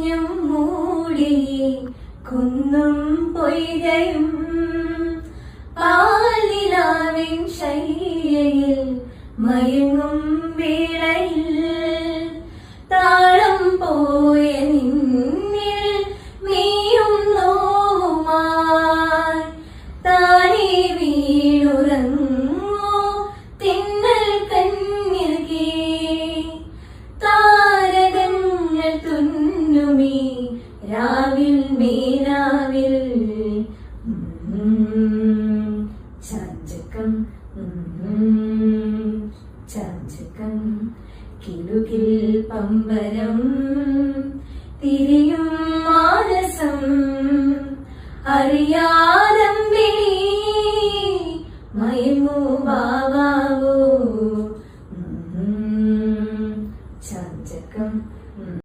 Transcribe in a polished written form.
മഞ്ഞും മൂടി കുന്നും പൊയ്കയും പാലിലാവിൻ ശയ്യയിൽ മയങ്ങും വേളയിൽ താളം പോയ നിന്നിൽ നീയും നോവുമായി താനേ വീണുറങ്ങോ തിന്നൽ കന്യകേ താരകങ്ങൾ തുന്നുമീ രാവിൽ മേരാവിൽ ചാഞ്ചകം ചാഞ്ചകം കിലുകിൽ പമ്പരം തിരിയും മാനസം അറിയാ